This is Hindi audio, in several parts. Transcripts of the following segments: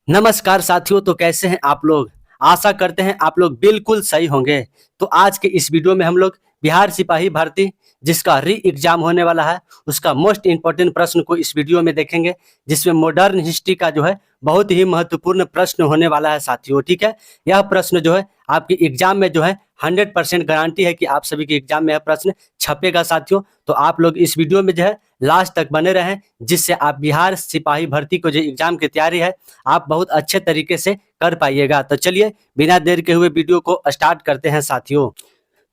नमस्कार साथियों। तो कैसे हैं आप लोग? आशा करते हैं आप लोग बिल्कुल सही होंगे। तो आज के इस वीडियो में हम लोग बिहार सिपाही भर्ती जिसका री एग्जाम होने वाला है उसका मोस्ट इंपॉर्टेंट प्रश्न को इस वीडियो में देखेंगे, जिसमें मॉडर्न हिस्ट्री का जो है बहुत ही महत्वपूर्ण प्रश्न होने वाला है साथियों। ठीक है, यह प्रश्न जो है आपके एग्जाम में जो है 100% गारंटी है कि आप सभी के एग्जाम में यह प्रश्न छपेगा साथियों। तो आप लोग इस वीडियो में जो है लास्ट तक बने रहें, जिससे आप बिहार सिपाही भर्ती को जो एग्जाम की तैयारी है आप बहुत अच्छे तरीके से कर पाइएगा। तो चलिए बिना देर के हुए वीडियो को स्टार्ट करते हैं साथियों।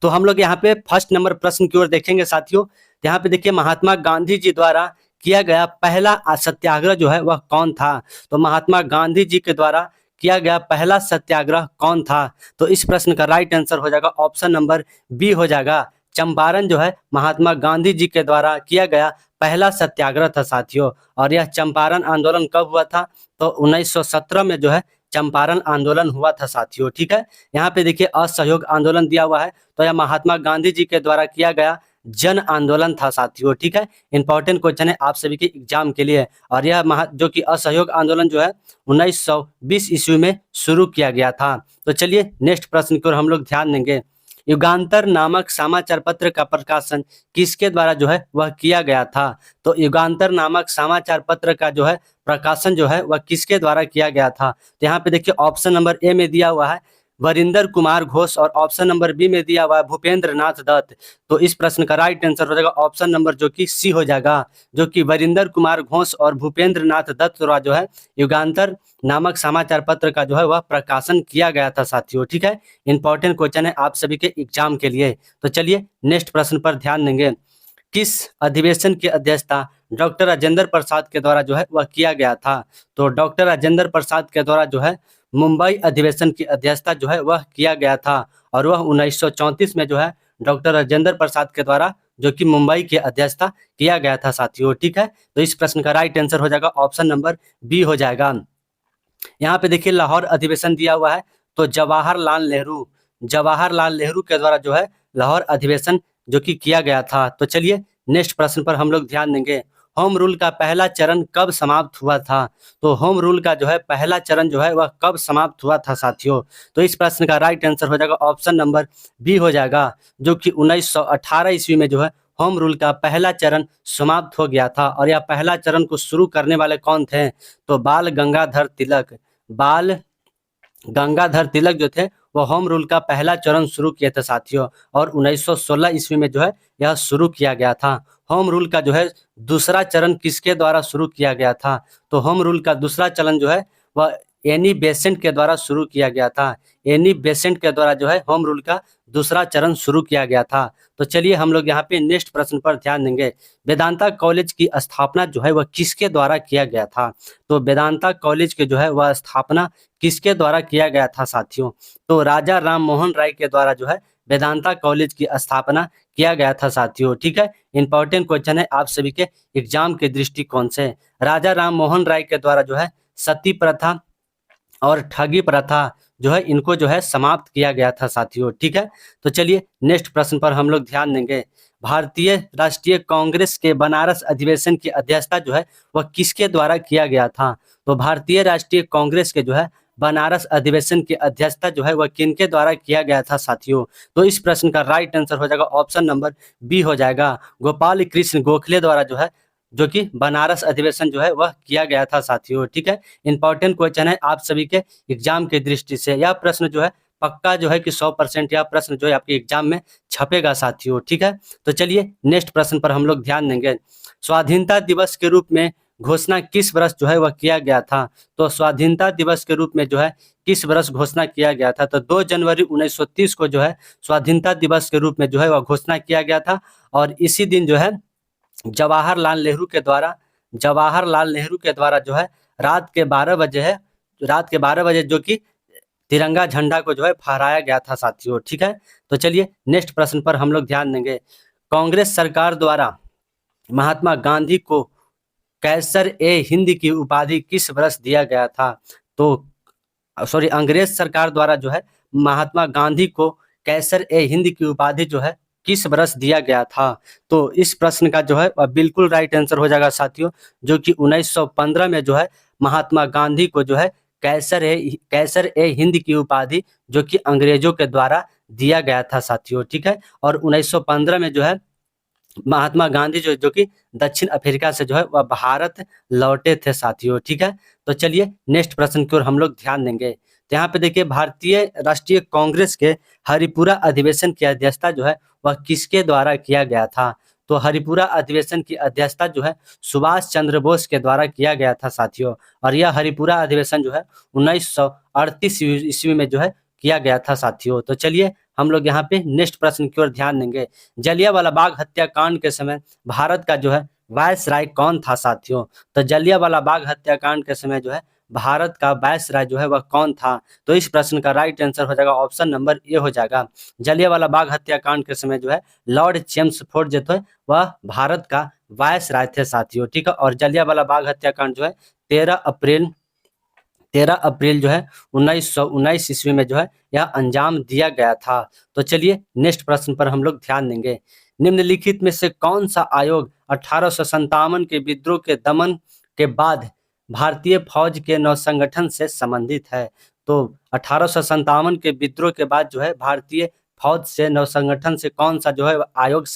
तो हम लोग यहाँ पे फर्स्ट नंबर प्रश्न की ओर देखेंगे साथियों। यहाँ पे देखिए, महात्मा गांधी जी द्वारा किया गया पहला सत्याग्रह जो है वह कौन था? तो महात्मा गांधी जी के द्वारा किया गया पहला सत्याग्रह कौन था? तो इस प्रश्न का राइट आंसर हो जाएगा ऑप्शन नंबर बी हो जाएगा। चंपारण जो है महात्मा गांधी जी के द्वारा किया गया पहला सत्याग्रह था साथियों। और यह चंपारण आंदोलन कब हुआ था? तो 1917 में जो है चंपारण आंदोलन हुआ था साथियों। ठीक है, यहाँ पे देखिए असहयोग आंदोलन दिया हुआ है, तो यह महात्मा गांधी जी के द्वारा किया गया जन आंदोलन था साथियों। ठीक है, इंपॉर्टेंट क्वेश्चन है आप सभी के एग्जाम के लिए। और यह जो कि असहयोग आंदोलन जो है 1920 ईस्वी में शुरू किया गया था। तो चलिए नेक्स्ट प्रश्न की ओर हम लोग ध्यान देंगे। युगांतर नामक समाचार पत्र का प्रकाशन किसके द्वारा जो है वह किया गया था? तो युगांतर नामक समाचार पत्र का जो है प्रकाशन जो है वह किसके द्वारा किया गया था? तो यहाँ पे देखिए ऑप्शन नंबर ए में दिया हुआ है वरिंदर कुमार घोष, और ऑप्शन नंबर बी में दिया हुआ है भूपेंद्र नाथ दत्त। तो इस प्रश्न का राइट आंसर हो जाएगा ऑप्शन नंबर जो कि सी हो जाएगा, जो कि वरिंदर कुमार घोष और भूपेंद्र नाथ दत्त द्वारा जो है युगांतर नामक समाचार पत्र का जो है वह प्रकाशन किया गया था साथियों। ठीक है, इंपॉर्टेंट क्वेश्चन है आप सभी के एग्जाम के लिए। तो चलिए नेक्स्ट प्रश्न पर ध्यान देंगे। किस अधिवेशन की अध्यक्षता डॉक्टर राजेंद्र प्रसाद के द्वारा जो है वह किया गया था? तो डॉक्टर राजेंद्र प्रसाद के द्वारा जो है मुंबई अधिवेशन की अध्यक्षता जो है वह किया गया था, और वह 1934 में जो है डॉक्टर राजेंद्र प्रसाद के द्वारा जो कि मुंबई की अध्यक्षता किया गया था साथियों। ठीक है, तो इस प्रश्न का राइट आंसर हो जाएगा ऑप्शन नंबर बी हो जाएगा। यहाँ पे देखिए लाहौर अधिवेशन दिया हुआ है, तो जवाहरलाल नेहरू के द्वारा जो है लाहौर अधिवेशन जो कि किया गया था। तो चलिए नेक्स्ट प्रश्न पर हम लोग ध्यान देंगे। होम रूल का पहला चरण कब समाप्त हुआ था? तो होम रूल का जो है पहला चरण जो है वह कब समाप्त हुआ था साथियों? तो इस प्रश्न का राइट आंसर हो जाएगा ऑप्शन नंबर बी हो जाएगा, जो कि 1918 ईस्वी में जो है होम रूल का पहला चरण समाप्त हो गया था। और यह पहला चरण को शुरू करने वाले कौन थे? तो बाल गंगाधर तिलक जो थे वो होम रूल का पहला चरण शुरू किए थे साथियों। और 1916 ईस्वी में जो है यह शुरू किया गया था। होम रूल का जो है दूसरा चरण किसके द्वारा शुरू किया गया था? तो होम रूल का दूसरा चरण जो है वह एनी बेसेंट के द्वारा शुरू किया गया था। एनी बेसेंट के द्वारा जो है होम रूल का दूसरा चरण शुरू किया गया था। तो चलिए हम लोग यहाँ पे नेक्स्ट प्रश्न पर ध्यान देंगे। वेदांता कॉलेज की स्थापना जो है वह किसके द्वारा किया गया था? तो वेदांता कॉलेज के जो है वह स्थापना किसके द्वारा किया गया था साथियों? तो राजा राम मोहन राय के द्वारा जो है वेदांता कॉलेज की स्थापना किया गया था साथियों। ठीक है, इंपॉर्टेंट क्वेश्चन है आप सभी के एग्जाम के दृष्टिकोण से। राजा राम मोहन राय के द्वारा जो है सती प्रथा और ठगी प्रथा जो है इनको जो है समाप्त किया गया था साथियों। ठीक है, तो चलिए नेक्स्ट प्रश्न पर हम लोग ध्यान देंगे। भारतीय राष्ट्रीय कांग्रेस के बनारस अधिवेशन की अध्यक्षता जो है वह किसके द्वारा किया गया था? तो भारतीय राष्ट्रीय कांग्रेस के जो है बनारस अधिवेशन की अध्यक्षता जो है वह किनके द्वारा किया गया था साथियों? तो इस प्रश्न का राइट आंसर हो जाएगा ऑप्शन नंबर बी हो जाएगा, गोपाल कृष्ण गोखले द्वारा जो है जो कि बनारस अधिवेशन जो है वह किया गया था साथियों। ठीक है, इंपॉर्टेंट क्वेश्चन है आप सभी के एग्जाम के दृष्टि से। यह प्रश्न जो है पक्का जो है कि 100% यह प्रश्न जो है आपके एग्जाम में छपेगा साथियों। ठीक है, तो चलिए नेक्स्ट प्रश्न पर हम लोग ध्यान देंगे। स्वाधीनता दिवस के रूप में घोषणा किस वर्ष जो है वह किया गया था? तो स्वाधीनता दिवस के रूप में जो है किस वर्ष घोषणा किया गया था? तो 2 जनवरी 1930 को जो है स्वाधीनता दिवस के रूप में जो है वह घोषणा किया गया था। और इसी दिन जो है जवाहरलाल नेहरू के द्वारा जो है रात के 12 बजे जो कि तिरंगा झंडा को जो है फहराया गया था साथियों। ठीक है, तो चलिए नेक्स्ट प्रश्न पर हम लोग ध्यान देंगे। कांग्रेस सरकार द्वारा महात्मा गांधी को कैसर ए हिंद की उपाधि किस वर्ष दिया गया था? तो अंग्रेज सरकार द्वारा जो है महात्मा गांधी को कैसर ए हिंद की उपाधि जो है किस वर्ष दिया गया था? तो इस प्रश्न का जो है बिल्कुल राइट आंसर हो जाएगा साथियों, जो कि 1915 में जो है महात्मा गांधी को जो है कैसर ए हिंद की उपाधि जो कि अंग्रेजों के द्वारा दिया गया था साथियों, ठीक है। और 1915 में जो है महात्मा गांधी जो कि दक्षिण अफ्रीका से जो है वह भारत लौटे थे साथियों, ठीक है। तो चलिए नेक्स्ट प्रश्न की ओर हम लोग ध्यान देंगे। तो यहाँ पे देखिए भारतीय राष्ट्रीय कांग्रेस के हरिपुरा अधिवेशन की अध्यक्षता जो है वह किसके द्वारा किया गया था? तो हरिपुरा अधिवेशन की अध्यक्षता जो है सुभाष चंद्र बोस के द्वारा किया गया था साथियों। और यह हरिपुरा अधिवेशन जो है 1938 ईस्वी में जो है किया गया था साथियों। तो चलिए हम लोग यहाँ पे नेक्स्ट प्रश्न की ओर ध्यान देंगे। जलियांवाला बाग हत्याकांड के समय भारत का जो है वायसराय कौन था साथियों? तो जलियांवाला बाग हत्याकांड के समय जो है भारत का वायसराय जो है वह कौन था? तो इस प्रश्न का राइट आंसर हो जाएगा ऑप्शन नंबर ए हो जाएगा। जलियांवाला बाग हत्याकांड के समय जो है लॉर्ड चेम्सफोर्ड जो थे वह भारत का वायसराय थे साथियों, ठीक है। और जलियांवाला बाग हत्याकांड जो है 13 अप्रैल जो है 1919 ईस्वी में जो है यह अंजाम दिया गया था। तो चलिए नेक्स्ट प्रश्न पर हम लोग ध्यान देंगे। निम्नलिखित में से कौन सा आयोग 1857 के विद्रोह के दमन के बाद भारतीय फौज के नवसंगठन से संबंधित है? तो 1857 के विद्रोह के बाद जो है भारतीय फौज से नवसंगठन से कौन सा जो है आयोग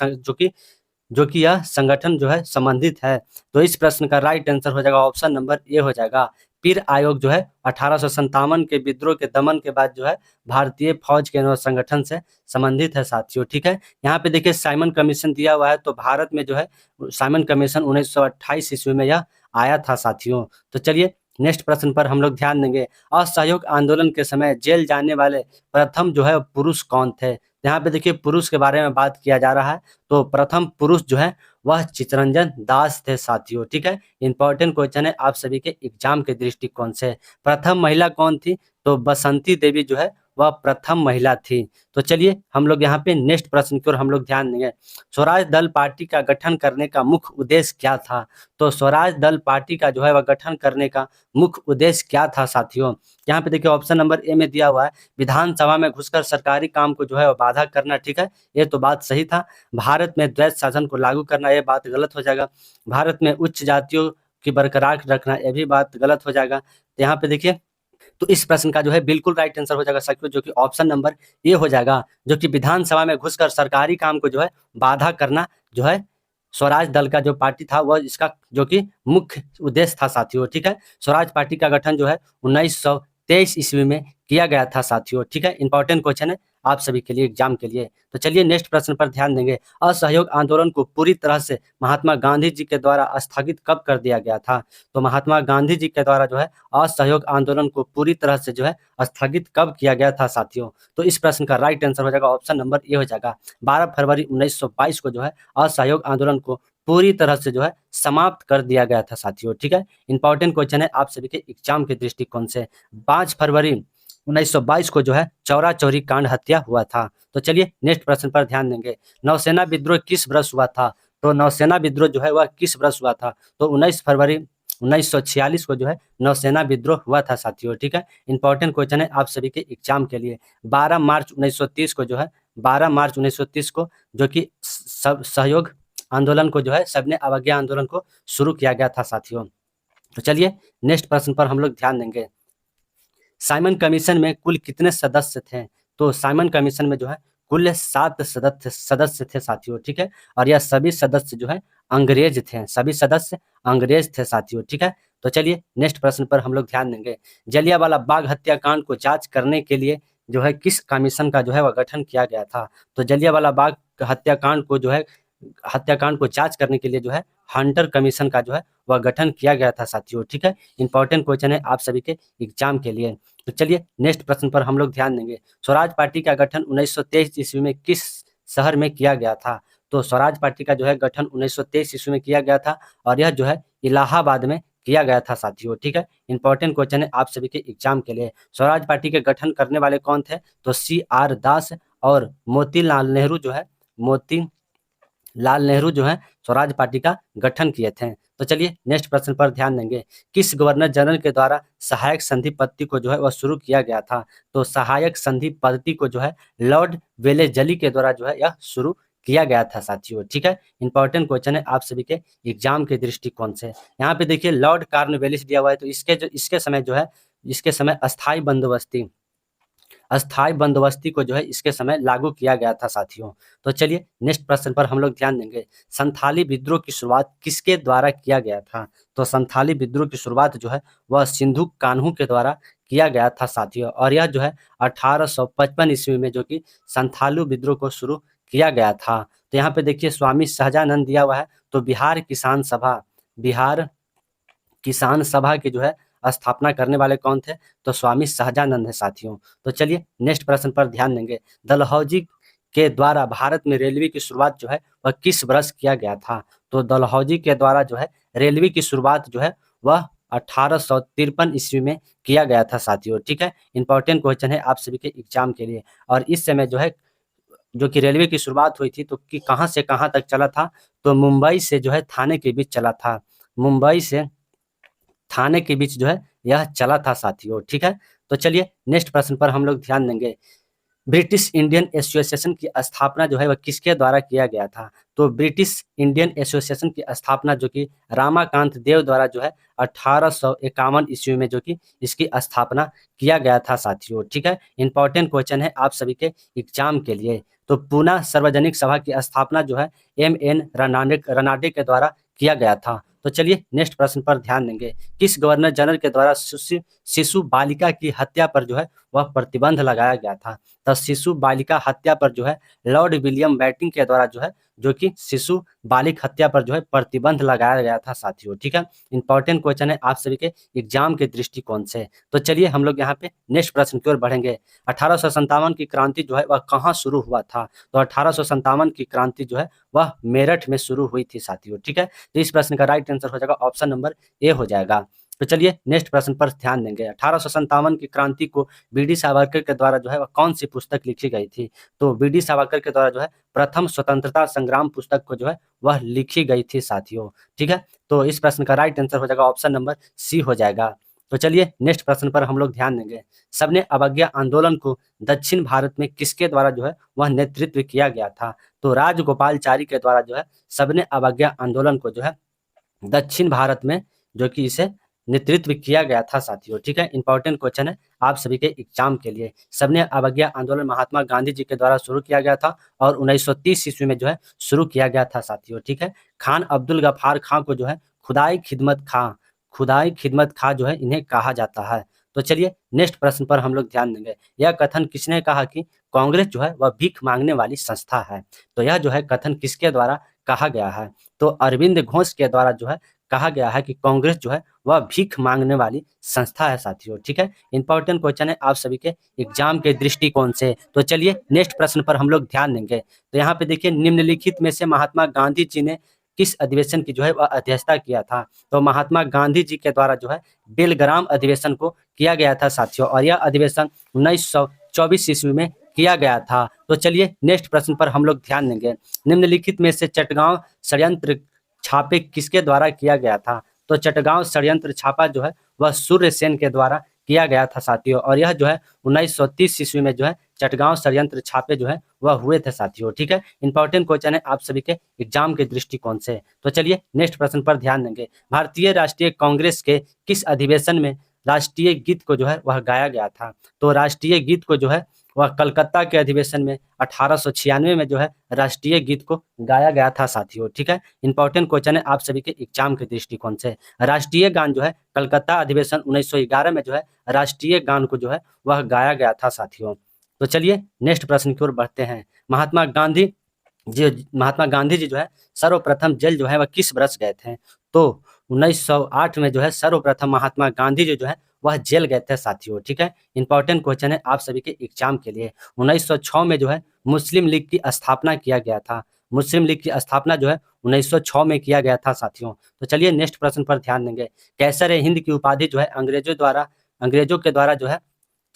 जो कि यह संगठन जो है संबंधित है? तो इस प्रश्न का राइट आंसर हो जाएगा ऑप्शन नंबर ए हो जाएगा। पीर आयोग जो है 1857 के विद्रोह के दमन के बाद जो है भारतीय फौज के नव संगठन से संबंधित है साथियों, ठीक है। यहाँ पे देखिए साइमन कमीशन दिया हुआ है, तो भारत में जो है साइमन कमीशन 1928 ईस्वी में यह आया था साथियों। तो चलिए नेक्स्ट प्रश्न पर हम लोग ध्यान देंगे। असहयोग आंदोलन के समय जेल जाने वाले प्रथम जो है पुरुष कौन थे? यहाँ पे देखिए पुरुष के बारे में बात किया जा रहा है, तो प्रथम पुरुष जो है वह चित्तरंजन दास थे साथियों, ठीक है। इंपॉर्टेंट क्वेश्चन है आप सभी के एग्जाम के दृष्टिकोण से। प्रथम महिला कौन थी? तो बसंती देवी जो है वह प्रथम महिला थी। तो चलिए हम लोग यहाँ पे नेक्स्ट प्रश्न की ओर हम लोग ध्यान देंगे। स्वराज दल पार्टी का गठन करने का मुख्य उद्देश्य क्या था? तो स्वराज दल पार्टी का जो है वह गठन करने का मुख्य उद्देश्य क्या था साथियों? यहाँ पे देखिए ऑप्शन नंबर ए में दिया हुआ है विधानसभा में घुसकर सरकारी काम को जो है बाधा करना, ठीक है। ये तो बात सही था। भारत में द्वैत शासन को लागू करना, ये बात गलत हो जाएगा। भारत में उच्च जातियों की बरकरार रखना, ये भी बात गलत हो जाएगा। तो यहाँ पे देखिए तो इस प्रश्न का जो है बिल्कुल राइट आंसर हो जाएगा साथियों, जो कि ऑप्शन नंबर ए हो जाएगा, जो कि विधानसभा में घुसकर सरकारी काम को जो है बाधा करना जो है स्वराज दल का जो पार्टी था वह इसका जो कि मुख्य उद्देश्य था साथियों, ठीक है। स्वराज पार्टी का गठन जो है 1923 ईस्वी में किया गया था साथियों, ठीक है। इंपॉर्टेंट क्वेश्चन है आप सभी के लिए एग्जाम के लिए। तो चलिए नेक्स्ट प्रश्न पर ध्यान देंगे। असहयोग आंदोलन को पूरी तरह से महात्मा गांधी जी के द्वारा स्थगित कब कर दिया गया था? तो महात्मा गांधी जी के द्वारा जो है असहयोग आंदोलन को पूरी तरह से जो है स्थगित कब किया गया था साथियों? तो इस प्रश्न का राइट आंसर हो जाएगा ऑप्शन नंबर ए हो जाएगा। 12 फरवरी 1922 को जो है असहयोग आंदोलन को पूरी तरह से जो है समाप्त कर दिया गया था साथियों, ठीक है। इंपॉर्टेंट क्वेश्चन है आप सभी के एग्जाम के दृष्टिकोण से। 5 फरवरी 1922 को जो है चौरा चौरी कांड हत्या हुआ था। तो चलिए नेक्स्ट प्रश्न पर ध्यान देंगे। नौसेना विद्रोह किस वर्ष हुआ था? तो नौसेना विद्रोह जो है वह किस वर्ष हुआ था? तो 19 फरवरी 1946 को जो है नौसेना विद्रोह हुआ था साथियों, ठीक है। इंपॉर्टेंट क्वेश्चन है आप सभी के एग्जाम के लिए। 12 मार्च 1930 को जो है 12 मार्च 1930 को जो कि सहयोग आंदोलन को जो है सबने अवज्ञा आंदोलन को शुरू किया गया था साथियों। तो चलिए नेक्स्ट प्रश्न पर हम लोग ध्यान देंगे। साइमन कमीशन में कुल कितने सदस्य थे? तो साइमन कमीशन में जो है कुल 7 सदस्य थे साथियों, ठीक है। और यह सभी सदस्य जो है अंग्रेज थे, सभी सदस्य अंग्रेज थे साथियों, ठीक है। तो चलिए नेक्स्ट प्रश्न पर हम लोग ध्यान देंगे। जलियांवाला बाग हत्याकांड को जांच करने के लिए जो है किस कमीशन का जो है वह गठन किया गया था? तो जलियांवाला बाग हत्याकांड को जांच करने के लिए जो है हंटर कमीशन का जो है वह गठन किया गया था साथियों, ठीक है। इंपॉर्टेंट क्वेश्चन है आप सभी के एग्जाम के लिए। तो चलिए नेक्स्ट प्रश्न पर हम लोग ध्यान देंगे। स्वराज पार्टी का गठन 1923 ईस्वी में किस शहर में किया गया था? तो स्वराज पार्टी का जो है गठन 1923 ईस्वी में किया गया था और यह जो है इलाहाबाद में किया गया था साथियों, ठीक है। इंपॉर्टेंट क्वेश्चन है आप सभी के एग्जाम के लिए। स्वराज पार्टी के गठन करने वाले कौन थे? तो CR दास और मोतीलाल नेहरू जो है स्वराज पार्टी का गठन किए थे। तो चलिए नेक्स्ट प्रश्न पर ध्यान देंगे। किस गवर्नर जनरल के द्वारा सहायक संधि पद्धति को जो है वह शुरू किया गया था? तो सहायक संधि पद्धति को जो है लॉर्ड वेलेजली के द्वारा जो है यह शुरू किया गया था साथियों, ठीक है। इंपॉर्टेंट क्वेश्चन है आप सभी के एग्जाम के दृष्टिकोण से। यहाँ पे देखिए लॉर्ड कॉर्नवालिस दिया हुआ है, तो इसके समय जो है इसके समय अस्थाई बंदोबस्ती को जो है इसके समय लागू किया गया था साथियों। तो चलिए नेक्स्ट प्रश्न पर हम लोग ध्यान देंगे। संथाली विद्रोह की शुरुआत किसके द्वारा किया गया था? तो संथाली विद्रोह की शुरुआत जो है वह सिंधु कान्हू के द्वारा किया गया था साथियों, और यह जो है 1855 ईस्वी में जो कि संथालू विद्रोह को शुरू किया गया था। तो यहाँ पे देखिए स्वामी सहजानंद दिया हुआ है, तो बिहार किसान सभा के जो है स्थापना करने वाले कौन थे? तो स्वामी सहजानंद है साथियों। तो चलिए नेक्स्ट प्रश्न पर ध्यान देंगे। डलहौजी के द्वारा भारत में रेलवे की शुरुआत जो है वह किस वर्ष किया गया था? तो डलहौजी के द्वारा जो है रेलवे की शुरुआत जो है वह 1853 ईस्वी में किया गया था साथियों। ठीक है, इंपॉर्टेंट क्वेश्चन है आप सभी के एग्जाम के लिए। और इस समय जो है जो कि रेलवे की शुरुआत हुई थी तो कि कहाँ से कहाँ तक चला था? तो मुंबई से जो है थाने के बीच चला था। मुंबई से थाने के बीच जो है यह चला था साथियों। ठीक है, तो चलिए नेक्स्ट प्रश्न पर हम लोग ध्यान देंगे। ब्रिटिश इंडियन एसोसिएशन की स्थापना जो है वह किसके द्वारा किया गया था? तो ब्रिटिश इंडियन एसोसिएशन की स्थापना जो कि रामाकांत देव द्वारा जो है 1851 ईस्वी में जो कि इसकी स्थापना किया गया था साथियों। ठीक है, इंपॉर्टेंट क्वेश्चन है आप सभी के एग्जाम के लिए। तो पूना सार्वजनिक सभा की स्थापना जो है एम.एन. रनाडे के द्वारा किया गया था। तो चलिए नेक्स्ट प्रश्न पर ध्यान देंगे। किस गवर्नर जनरल के द्वारा शिशु बालिका की हत्या पर जो है वह प्रतिबंध लगाया गया था? तो शिशु बालिका हत्या पर जो है लॉर्ड विलियम बेंटिंक के द्वारा जो है जो कि शिशु बालिक हत्या पर जो है प्रतिबंध लगाया गया था साथियों। ठीक है, इंपॉर्टेंट क्वेश्चन है आप सभी के एग्जाम के दृष्टिकोण से। तो चलिए हम लोग यहाँ पे नेक्स्ट प्रश्न की ओर बढ़ेंगे। 1857 की क्रांति जो है वह कहाँ शुरू हुआ था? तो 1857 की क्रांति जो है वह मेरठ में शुरू हुई थी साथियों। ठीक है, तो इस प्रश्न का राइट आंसर हो जाएगा ऑप्शन नंबर ए हो जाएगा। तो चलिए नेक्स्ट प्रश्न पर ध्यान देंगे। 1857 की क्रांति को बी.डी. सावरकर के द्वारा जो है वह कौन सी पुस्तक लिखी गई थी? तो बी.डी. सावरकर के द्वारा जो है प्रथम स्वतंत्रता संग्राम पुस्तक को जो है वह लिखी गई थी साथियों। ठीक है, तो इस प्रश्न का राइट आंसर हो जाएगा ऑप्शन नंबर सी हो जाएगा। तो चलिए नेक्स्ट प्रश्न पर हम लोग ध्यान देंगे। सबने अवज्ञा आंदोलन को दक्षिण भारत में किसके द्वारा जो है वह नेतृत्व किया गया था? तो राजगोपालचारी के द्वारा जो है सबने अवज्ञा आंदोलन को जो है दक्षिण भारत में जो कि इसे नेतृत्व किया गया था साथियों। ठीक है, इंपॉर्टेंट क्वेश्चन है आप सभी के एग्जाम के लिए। सबने अवज्ञा आंदोलन महात्मा गांधी जी के द्वारा शुरू किया गया था और 1930 ईस्वी में जो है शुरू किया गया था साथियों। ठीक है, खान अब्दुल गफ्फार खां को जो है खुदाई खिदमत खां जो है इन्हें कहा जाता है। तो चलिए नेक्स्ट प्रश्न पर हम लोग ध्यान देंगे। यह कथन किसने कहा कि कांग्रेस जो है वह भीख मांगने वाली संस्था है? तो यह जो है कथन किसके द्वारा कहा गया है? तो अरविंद घोष के द्वारा जो है कहा गया है कि कांग्रेस जो है वह भीख मांगने वाली संस्था है साथियों। ठीक है, इंपॉर्टेंट क्वेश्चन है आप सभी के एग्जाम के दृष्टिकोण से। तो चलिए नेक्स्ट प्रश्न पर हम लोग ध्यान देंगे। तो यहाँ पे देखिए निम्नलिखित में से महात्मा गांधी जी ने किस अधिवेशन की जो है वह अध्यक्षता किया था? तो महात्मा गांधी जी के द्वारा जो है बेलग्राम अधिवेशन को किया गया था साथियों, और यह अधिवेशन 1924 ईस्वी में किया गया था। तो चलिए नेक्स्ट प्रश्न पर हम लोग ध्यान देंगे। निम्नलिखित में से चटगांव षड्यंत्र छापे किसके द्वारा किया गया था? तो चटगांव षड्यंत्र छापा जो है वह सूर्य सेन के द्वारा किया गया था साथियों, और यह जो है 1930 ईस्वी में जो है चटगांव षड्यंत्र छापे जो है वह हुए थे साथियों। ठीक है, इंपॉर्टेंट क्वेश्चन है आप सभी के एग्जाम के दृष्टिकोण से। तो चलिए नेक्स्ट प्रश्न पर ध्यान देंगे। भारतीय राष्ट्रीय कांग्रेस के किस अधिवेशन में राष्ट्रीय गीत को जो है वह गाया गया था? तो राष्ट्रीय गीत को जो है वह कलकत्ता के अधिवेशन में 1896 में जो है राष्ट्रीय गीत को गाया गया था साथियों। ठीक है, इंपॉर्टेंट क्वेश्चन है आप सभी के एग्जाम के दृष्टिकोण से। राष्ट्रीय गान जो है कलकत्ता अधिवेशन 1911 में जो है राष्ट्रीय गान को जो है वह गाया गया था साथियों। तो चलिए नेक्स्ट प्रश्न की ओर बढ़ते हैं। महात्मा गांधी जी जो है सर्वप्रथम जेल जो है वह किस वर्ष गए थे? तो 1908 में जो है सर्वप्रथम महात्मा गांधी जी जो है वह जेल गए थे साथियों। ठीक है, इंपॉर्टेंट क्वेश्चन है आप सभी के एग्जाम के लिए। 1906 में जो है मुस्लिम लीग की स्थापना किया गया था। मुस्लिम लीग की स्थापना जो है 1906 में किया गया था साथियों। तो चलिए नेक्स्ट प्रश्न पर ध्यान देंगे। कैसर हिंद की उपाधि जो है अंग्रेजों के द्वारा जो है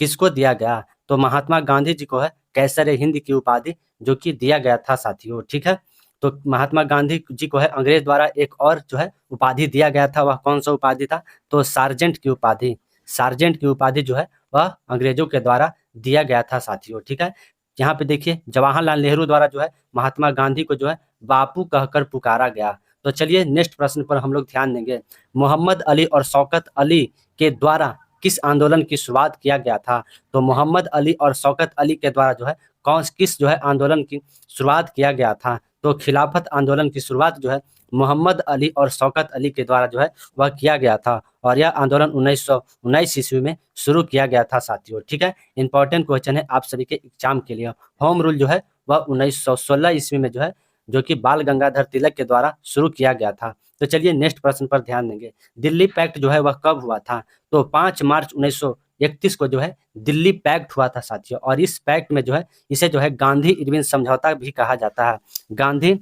किसको दिया गया? तो महात्मा गांधी जी को है कैसर हिंद की उपाधि जो कि दिया गया था साथियों। ठीक है, तो महात्मा गांधी जी को है अंग्रेज द्वारा एक और जो है उपाधि दिया गया था। वह कौन सा उपाधि था? तो सार्जेंट की उपाधि जो है वह अंग्रेजों के द्वारा दिया गया था साथियों। ठीक है, यहाँ पे देखिए जवाहरलाल नेहरू द्वारा जो है महात्मा गांधी को जो है बापू कहकर पुकारा गया। तो चलिए नेक्स्ट प्रश्न पर हम लोग ध्यान देंगे। मोहम्मद अली और शौकत अली के द्वारा किस आंदोलन की शुरुआत किया गया था? तो मोहम्मद अली और शौकत अली के द्वारा जो है किस जो है आंदोलन की शुरुआत किया गया था? तो खिलाफत आंदोलन की शुरुआत जो है मोहम्मद अली और शौकत अली के द्वारा जो है वह किया गया था, और यह आंदोलन 1919 ईस्वी में शुरू किया गया था साथियों। ठीक है, इंपॉर्टेंट क्वेश्चन है आप सभी के एग्जाम के लिए। होम रूल जो है वह 1916 ईस्वी में जो है, जो कि बाल गंगाधर तिलक के द्वारा शुरू किया गया था। तो चलिए नेक्स्ट प्रश्न पर ध्यान देंगे। दिल्ली पैक्ट जो है वह कब हुआ था? तो 5 मार्च 1931 को जो है दिल्ली पैक्ट हुआ था साथियों, और इस पैक्ट में जो है इसे जो है गांधी इरविन समझौता भी कहा जाता है। गांधी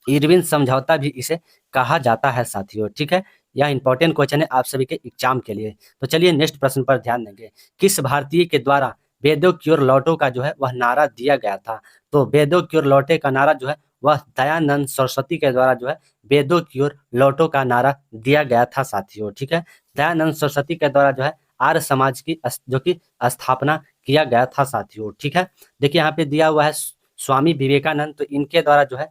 इरविन समझौता भी इसे कहा जाता है साथियों। ठीक है, यह इंपॉर्टेंट क्वेश्चन है आप सभी के एग्जाम के लिए। तो चलिए नेक्स्ट प्रश्न पर ध्यान देंगे। किस भारतीय के द्वारा वेदों की ओर लौटो का जो है वह नारा दिया गया था? तो वेदों की ओर लौटे का नारा जो है वह दयानंद सरस्वती के द्वारा जो है वेदों की ओर लौटो का नारा दिया गया था साथियों। ठीक है, दयानंद सरस्वती के द्वारा जो है आर्य समाज की जो कि स्थापना किया गया था साथियों। ठीक है, देखिए यहाँ पे दिया हुआ है स्वामी विवेकानंद, तो इनके द्वारा जो है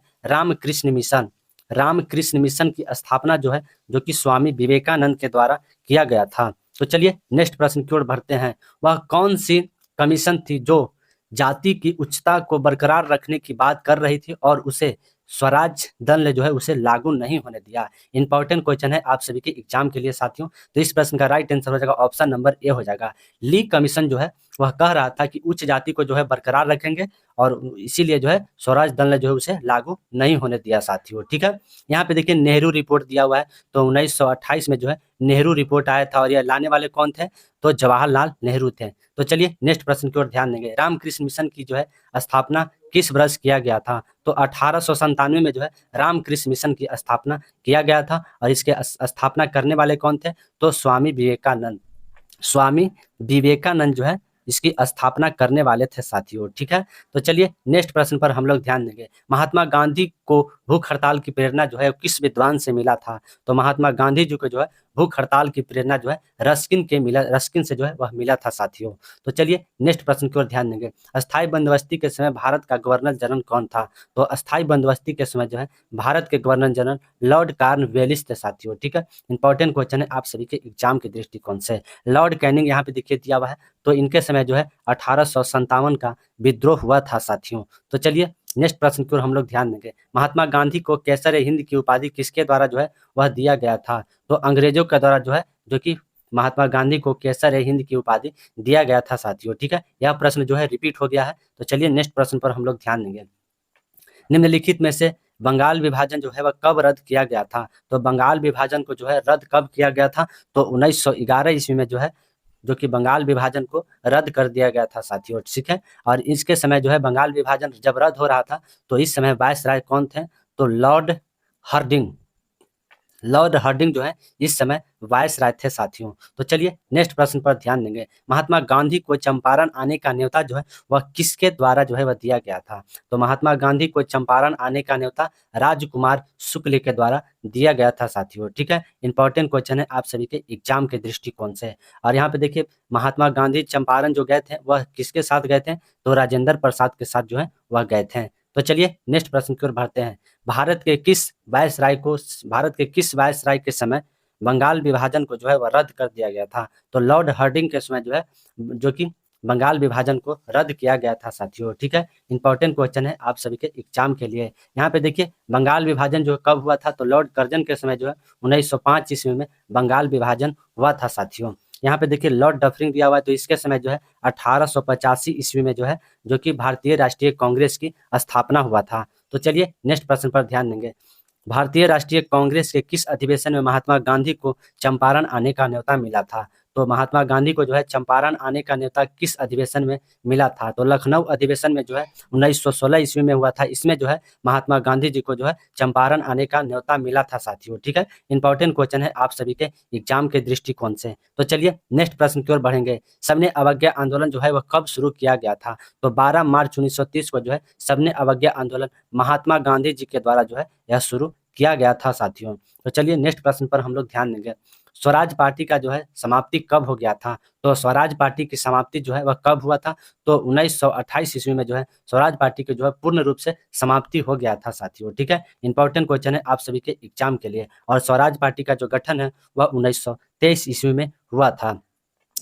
रामकृष्ण मिशन की स्थापना जो है जो कि स्वामी विवेकानंद के द्वारा किया गया था। तो चलिए नेक्स्ट प्रश्न की ओर बढ़ते हैं। वह कौन सी कमीशन थी जो जाति की उच्चता को बरकरार रखने की बात कर रही थी और उसे स्वराज दल ने जो है उसे लागू नहीं होने दिया? इंपॉर्टेंट क्वेश्चन है आप सभी के एग्जाम के लिए साथियों। तो इस प्रश्न का राइट आंसर हो जाएगा ऑप्शन नंबर ए हो जाएगा। ली कमीशन जो है वह कह रहा था कि उच्च जाति को जो है बरकरार रखेंगे, और इसीलिए जो है स्वराज दल ने जो है उसे लागू नहीं होने दिया साथियों। ठीक है, यहाँ पे देखिए नेहरू रिपोर्ट दिया हुआ है। तो 1928 में जो है नेहरू रिपोर्ट आया था, और यह लाने वाले कौन थे? तो जवाहरलाल नेहरू थे। तो चलिए नेक्स्ट प्रश्न की ओर ध्यान देंगे। रामकृष्ण मिशन की जो है स्थापना किस वर्ष किया गया था? तो 1897 में जो है रामकृष्ण मिशन की स्थापना किया गया था, और इसके स्थापना करने वाले कौन थे? तो स्वामी विवेकानंद जो है इसकी स्थापना करने वाले थे साथियों। ठीक है, तो चलिए नेक्स्ट प्रश्न पर हम लोग ध्यान देंगे। महात्मा गांधी को भूख हड़ताल की प्रेरणा जो है किस विद्वान से मिला था? तो महात्मा गांधी जी को जो है भूख हड़ताल की प्रेरणा जो है रस्किन से जो है वह मिला था साथियों। तो चलिए नेक्स्ट प्रश्न की ओर ध्यान देंगे। अस्थायी बंदोबस्ती के समय भारत का गवर्नर जनरल कौन था? तो अस्थायी बंदोबस्ती के समय जो है भारत के गवर्नर जनरल लॉर्ड कॉर्नवालिस थे साथियों। ठीक है, इंपॉर्टेंट क्वेश्चन है आप सभी के एग्जाम के दृष्टिकोण से। लॉर्ड कैनिंग यहाँ पे देखिए दिया हुआ है, तो इनके समय जो है 1857 का विद्रोह हुआ था साथियों। तो चलिए नेक्स्ट प्रश्न की ओर हम लोग ध्यान देंगे। महात्मा गांधी को केसर हिंद की उपाधि किसके द्वारा जो है वह दिया गया था? तो अंग्रेजों के द्वारा जो है, जो कि महात्मा गांधी को केसर हिंद की उपाधि दिया गया था साथियों। ठीक है, यह प्रश्न जो है रिपीट हो गया है। तो चलिए नेक्स्ट प्रश्न पर हम लोग ध्यान देंगे। निम्नलिखित में से बंगाल विभाजन जो है वह कब रद्द किया गया था? तो बंगाल विभाजन को जो है रद्द कब किया गया था? तो 1911 ईस्वी में जो है, जो कि बंगाल विभाजन को रद्द कर दिया गया था साथियों। ठीक है, और इसके समय जो है बंगाल विभाजन जब रद्द हो रहा था, तो इस समय वायसराय कौन थे? तो लॉर्ड हार्डिंग जो है इस समय वायसराय थे साथियों। तो चलिए नेक्स्ट प्रश्न पर ध्यान देंगे। महात्मा गांधी को चंपारण आने का न्योता जो है वह किसके द्वारा जो है वह दिया गया था? तो महात्मा गांधी को चंपारण आने का न्योता राजकुमार शुक्ल के द्वारा दिया गया था साथियों। ठीक है, इंपॉर्टेंट क्वेश्चन है आप सभी के एग्जाम के दृष्टिकोण से। और यहाँ पे देखिए महात्मा गांधी चंपारण जो गए थे वह किसके साथ गए थे? तो राजेंद्र प्रसाद के साथ जो है वह गए थे। तो चलिए नेक्स्ट प्रश्न की ओर बढ़ते हैं। भारत के किस वायसराय के समय बंगाल विभाजन को जो है वह रद्द कर दिया गया था? तो लॉर्ड हार्डिंग के समय जो है, जो कि बंगाल विभाजन को रद्द किया गया था साथियों। ठीक है, इंपॉर्टेंट क्वेश्चन है आप सभी के एग्जाम के लिए। यहाँ पे देखिए बंगाल विभाजन जो कब हुआ था? तो लॉर्ड कर्जन के समय जो है 1905 ईस्वी में बंगाल विभाजन हुआ था साथियों। यहाँ पे देखिए लॉर्ड डफरिन दिया हुआ है, तो इसके समय जो है 1885 ईस्वी में जो है, जो कि भारतीय राष्ट्रीय कांग्रेस की स्थापना हुआ था। तो चलिए नेक्स्ट प्रश्न पर ध्यान देंगे। भारतीय राष्ट्रीय कांग्रेस के किस अधिवेशन में महात्मा गांधी को चंपारण आने का न्योता मिला था? तो महात्मा गांधी को जो है चंपारण आने का न्योता किस अधिवेशन में मिला था? तो लखनऊ अधिवेशन में जो है 1916 ईस्वी में हुआ था। इसमें जो है महात्मा गांधी जी को जो है चंपारण आने का न्योता मिला था साथियों। ठीक है, इंपॉर्टेंट क्वेश्चन है आप सभी के एग्जाम के दृष्टिकोण से। तो चलिए नेक्स्ट प्रश्न की ओर बढ़ेंगे। सबने अवज्ञा आंदोलन जो है वह कब शुरू किया गया था? तो 12 मार्च 1930 को जो है सबने अवज्ञा आंदोलन महात्मा गांधी जी के द्वारा जो है यह शुरू किया गया था साथियों। तो चलिए नेक्स्ट प्रश्न पर हम लोग ध्यान देंगे। स्वराज पार्टी का जो है समाप्ति कब हो गया था? तो स्वराज पार्टी की समाप्ति जो है वह कब हुआ था? तो 1928 ईस्वी में जो है स्वराज पार्टी की जो है पूर्ण रूप से समाप्ति हो गया था साथियों। ठीक है, इंपॉर्टेंट क्वेश्चन है आप सभी के एग्जाम के लिए। और स्वराज पार्टी का जो गठन है वह 1923 ईस्वी में हुआ था।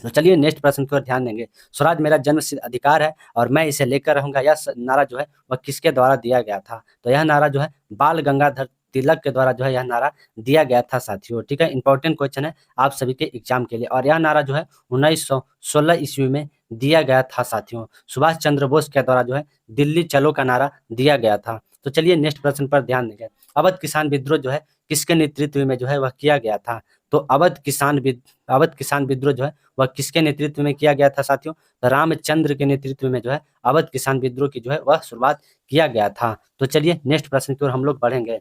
तो चलिए नेक्स्ट प्रश्न की ओर ध्यान देंगे। स्वराज मेरा जन्मसिद्ध अधिकार है और मैं इसे लेकर रहूंगा, यह नारा जो है वह किसके द्वारा दिया गया था? तो यह नारा जो है बाल गंगाधर तिलक के द्वारा जो है यह नारा दिया गया था साथियों। ठीक है, इंपॉर्टेंट क्वेश्चन है आप सभी के एग्जाम के लिए। और यह नारा जो है 1916 ईस्वी में दिया गया था साथियों। सुभाष चंद्र बोस के द्वारा जो है दिल्ली चलो का नारा दिया गया था। तो चलिए नेक्स्ट प्रश्न पर ध्यान देंगे। अवध किसान विद्रोह जो है किसके नेतृत्व में जो है वह किया गया था? तो अवध किसान विद्रोह जो है वह किसके नेतृत्व में किया गया था साथियों? तो रामचंद्र के नेतृत्व में जो है अवध किसान विद्रोह की जो है वह शुरुआत किया गया था। तो चलिए नेक्स्ट प्रश्न की ओर हम लोग बढ़ेंगे।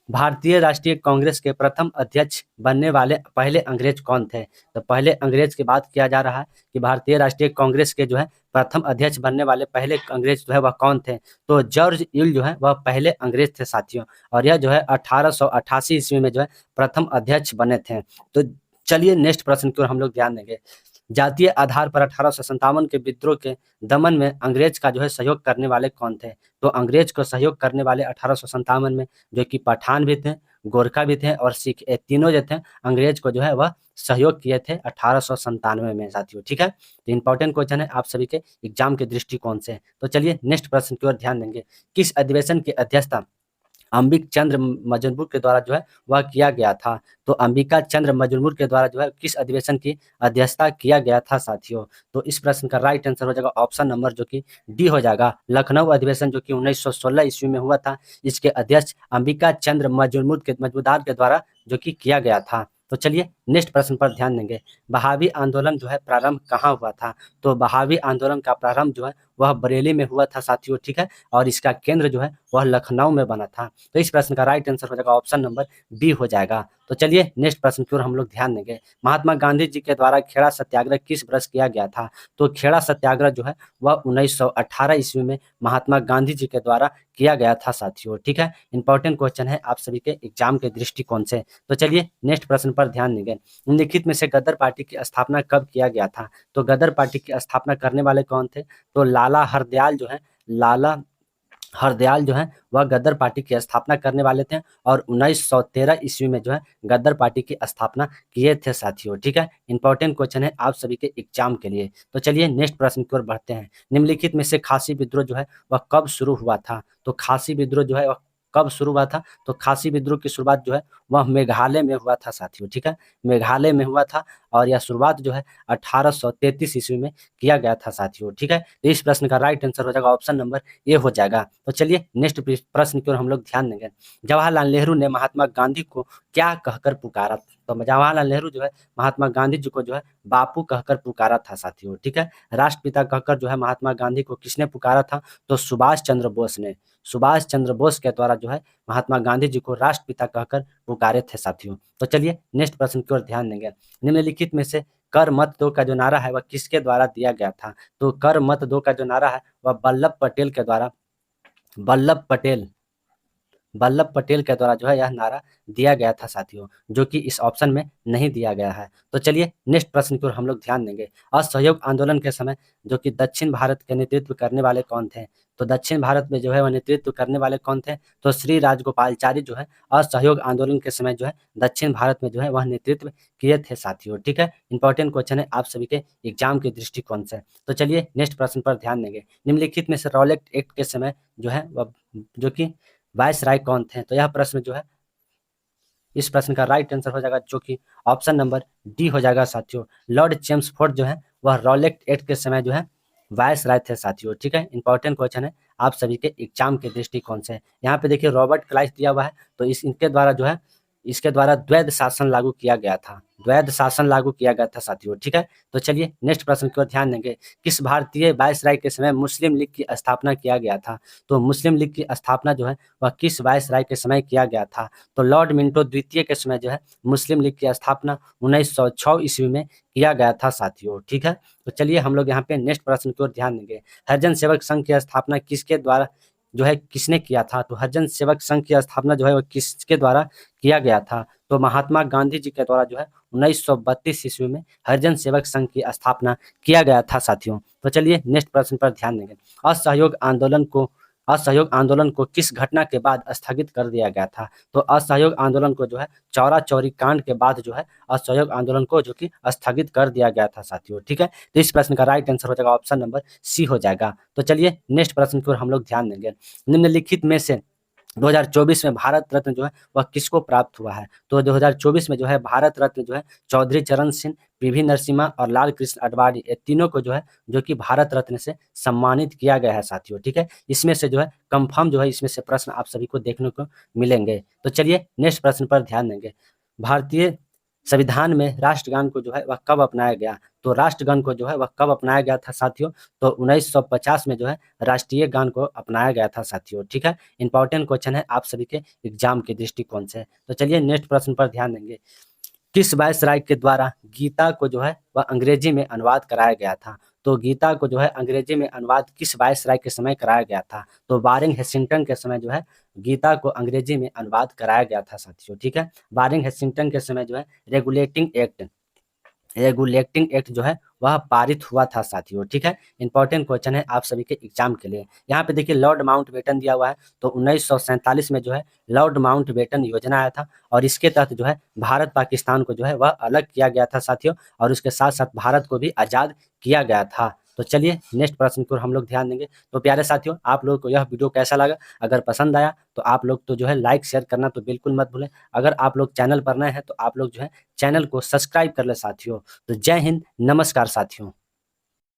भारतीय राष्ट्रीय कांग्रेस के प्रथम अध्यक्ष बनने वाले पहले अंग्रेज कौन थे? तो पहले अंग्रेज की बात किया जा रहा है कि भारतीय राष्ट्रीय कांग्रेस के जो है प्रथम अध्यक्ष बनने वाले पहले अंग्रेज जो है वह कौन थे? तो जॉर्ज यूल जो है वह पहले अंग्रेज थे साथियों। और यह जो है 1888 ईस्वी में जो है प्रथम अध्यक्ष बने थे। तो चलिए नेक्स्ट प्रश्न की ओर हम लोग ध्यान देंगे। जातीय आधार पर 1857 के विद्रोह के दमन में अंग्रेज का जो है सहयोग करने वाले कौन थे? तो अंग्रेज को सहयोग करने वाले 1857 में जो कि पठान भी थे, गोरखा भी थे और सिख, ये तीनों जो थे अंग्रेज को जो है वह सहयोग किए थे 1897 में साथियों। ठीक है, तो इंपॉर्टेंट क्वेश्चन है आप सभी के एग्जाम के दृष्टिकोण से। तो चलिए नेक्स्ट प्रश्न की ओर ध्यान देंगे। किस अधिवेशन की अध्यक्षता अंबिक चंद्र मजमूर के द्वारा जो है वह किया गया था? तो अंबिका चंद्र मजमूर के द्वारा जो है किस अधिवेशन की अध्यक्षता किया गया था साथियों? तो इस प्रश्न का राइट आंसर हो जाएगा ऑप्शन नंबर जो कि डी हो जाएगा। लखनऊ अधिवेशन जो कि 1916 ईस्वी में हुआ था, इसके अध्यक्ष अंबिका चंद्र मजमूदार के द्वारा जो कि किया गया था। तो चलिए नेक्स्ट प्रश्न पर ध्यान देंगे। बहावी आंदोलन जो है प्रारंभ कहाँ हुआ था? तो बहावी आंदोलन का प्रारंभ जो है वह बरेली में हुआ था साथियों। ठीक है, और इसका केंद्र जो है वह लखनऊ में बना था। तो इस प्रश्न का राइट आंसर हो जाएगा ऑप्शन नंबर बी हो जाएगा। तो चलिए नेक्स्ट प्रश्न की ओर हम लोग ध्यान देंगे। महात्मा गांधी जी के द्वारा खेड़ा सत्याग्रह किस वर्ष किया गया था? तो खेड़ा सत्याग्रह जो है वह 1918 ईस्वी में महात्मा गांधी जी के द्वारा किया गया था साथियों। ठीक है, इंपॉर्टेंट क्वेश्चन है आप सभी के एग्जाम के दृष्टिकोण से। तो चलिए नेक्स्ट प्रश्न पर ध्यान देंगे। निम्नलिखित में से गदर पार्टी की स्थापना कब किया गया था? तो गदर पार्टी की स्थापना करने वाले कौन थे? तो लाला हरदयाल जो है वह गदर पार्टी की स्थापना करने वाले थे और 1913 ईस्वी में जो है गदर पार्टी की स्थापना किए थे साथियों। ठीक है, इंपॉर्टेंट क्वेश्चन है आप सभी के एग्जाम के लिए। तो चलिए नेक्स्ट प्रश्न की ओर बढ़ते हैं। निम्नलिखित में से खासी विद्रोह जो है वह कब शुरू हुआ था? तो खासी विद्रोह जो है वह कब शुरू हुआ था? तो खासी विद्रोह की शुरुआत जो है वह मेघालय में हुआ था साथियों। ठीक है, मेघालय में हुआ था और यह शुरुआत जो है 1833 ईस्वी में किया गया था साथियों। ठीक है, तो इस प्रश्न का राइट आंसर हो जाएगा ऑप्शन नंबर ए हो जाएगा। तो चलिए नेक्स्ट प्रश्न की ओर हम लोग ध्यान देंगे। जवाहरलाल नेहरू ने महात्मा गांधी को क्या कहकर पुकारा? तो जवाहरलाल नेहरू जो है महात्मा गांधी जी को जो है बापू कहकर पुकारा था साथियों। ठीक है, राष्ट्रपिता कहकर जो है महात्मा गांधी को किसने पुकारा था? तो सुभाष चंद्र बोस ने। सुभाष चंद्र बोस के द्वारा जो है महात्मा गांधी जी को राष्ट्रपिता कहकर पुकारे थे साथियों। तो चलिए नेक्स्ट प्रश्न की ओर ध्यान देंगे। निम्नलिखित में से कर मत दो का जो नारा है वह किसके द्वारा दिया गया था? तो कर मत दो का जो नारा है वह वल्लभ पटेल के द्वारा वल्लभ पटेल के द्वारा जो है यह नारा दिया गया था साथियों, जो कि इस ऑप्शन में नहीं दिया गया है। तो चलिए नेक्स्ट प्रश्न की ओर हम लोग ध्यान देंगे। असहयोग आंदोलन के समय जो कि दक्षिण भारत के नेतृत्व करने वाले कौन थे? तो दक्षिण भारत में जो है वह नेतृत्व करने वाले कौन थे? तो श्री राजगोपालचारी जो है असहयोग आंदोलन के समय जो है दक्षिण भारत में जो है वह नेतृत्व किए थे साथियों। ठीक है, इंपॉर्टेंट क्वेश्चन है आप सभी के एग्जाम के दृष्टिकोण से। तो चलिए नेक्स्ट प्रश्न पर ध्यान देंगे। निम्नलिखित में से रॉलेट एक्ट के समय जो है वह जो कि वायसराय कौन थे? तो यह प्रश्न जो है इस प्रश्न का राइट आंसर हो जाएगा जो कि ऑप्शन नंबर डी हो जाएगा साथियों। लॉर्ड चेम्सफोर्ड जो है वह रॉलेट एक्ट के समय जो है वायसराय थे साथियों। ठीक है, इंपॉर्टेंट क्वेश्चन है आप सभी के एग्जाम के दृष्टिकोण से। यहाँ पे देखिए रॉबर्ट क्लाइव दिया हुआ है, तो इनके द्वारा जो है इसके द्वारा द्वैध शासन लागू किया गया था। द्वैध शासन लागू किया गया था साथियों। ठीक है, तो चलिए नेक्स्ट प्रश्न की ओर ध्यान देंगे। किस भारतीय वायसराय के समय मुस्लिम लीग की स्थापना किया गया था? तो मुस्लिम लीग की स्थापना जो है वह किस वायसराय के समय किया गया था? तो लॉर्ड मिंटो द्वितीय के समय जो है मुस्लिम लीग की स्थापना 1906 ईस्वी में किया गया था साथियों। ठीक है, तो चलिए हम लोग यहाँ पे नेक्स्ट प्रश्न की ओर ध्यान देंगे। हरिजन सेवक संघ की स्थापना किसके द्वारा जो है किसने किया था? तो हरिजन सेवक संघ की स्थापना जो है वह किसके द्वारा किया गया था? तो महात्मा गांधी जी के द्वारा जो है 1932 ईस्वी में हरिजन सेवक संघ की स्थापना किया गया था साथियों। तो चलिए नेक्स्ट प्रश्न पर ध्यान देंगे। असहयोग आंदोलन को असहयोग आंदोलन को किस घटना के बाद स्थगित कर दिया गया था? तो असहयोग आंदोलन को जो है चौरा चौरी कांड के बाद जो है असहयोग आंदोलन को जो कि स्थगित कर दिया गया था साथियों। ठीक है, तो इस प्रश्न का राइट आंसर हो जाएगा ऑप्शन नंबर सी हो जाएगा। तो चलिए नेक्स्ट प्रश्न की ओर हम लोग ध्यान देंगे। निम्नलिखित में से 2024 में भारत रत्न जो है वह किसको प्राप्त हुआ है? तो 2024 में जो है भारत रत्न जो है चौधरी चरण सिंह, पीवी नरसिम्हा और लाल कृष्ण आडवाणी, ये तीनों को जो है जो कि भारत रत्न से सम्मानित किया गया है साथियों। ठीक है, इसमें से जो है कंफर्म जो है इसमें से प्रश्न आप सभी को देखने को मिलेंगे। तो चलिए नेक्स्ट प्रश्न पर ध्यान देंगे। भारतीय संविधान में राष्ट्रगान को जो है वह कब अपनाया गया? तो राष्ट्रगान को जो है वह कब अपनाया गया था साथियों? तो 1950 में जो है राष्ट्रीय गान को अपनाया गया था साथियों। ठीक है, इंपॉर्टेंट क्वेश्चन है आप सभी के एग्जाम के दृष्टिकोण से। तो चलिए नेक्स्ट प्रश्न पर ध्यान देंगे। किस वायसराय के द्वारा गीता को जो है वह अंग्रेजी में अनुवाद कराया गया था? तो गीता को जो है अंग्रेजी में अनुवाद किस वायसराय के समय कराया गया था? तो वारेन हेस्टिंगटन के समय जो है गीता को अंग्रेजी में अनुवाद कराया गया था साथियों। ठीक है, वारेन हेस्टिंगटन के समय जो है रेगुलेटिंग एक्ट जो है वह पारित हुआ था साथियों। ठीक है, इंपॉर्टेंट क्वेश्चन है आप सभी के एग्जाम के लिए। यहाँ पे देखिए लॉर्ड माउंटबेटन दिया हुआ है। तो 1947 में जो है लॉर्ड माउंटबेटन योजना आया था और इसके तहत जो है भारत पाकिस्तान को जो है वह अलग किया गया था साथियों, और उसके साथ साथ भारत को भी आज़ाद किया गया था। तो चलिए नेक्स्ट प्रश्न को हम लोग ध्यान देंगे। तो प्यारे साथियों, आप लोगों को यह वीडियो कैसा लगा? अगर पसंद आया तो आप लोग तो जो है लाइक शेयर करना तो बिल्कुल मत भूलें। अगर आप लोग चैनल पर नए हैं तो आप लोग जो है चैनल को सब्सक्राइब कर ले साथियों। तो जय हिंद, नमस्कार साथियों।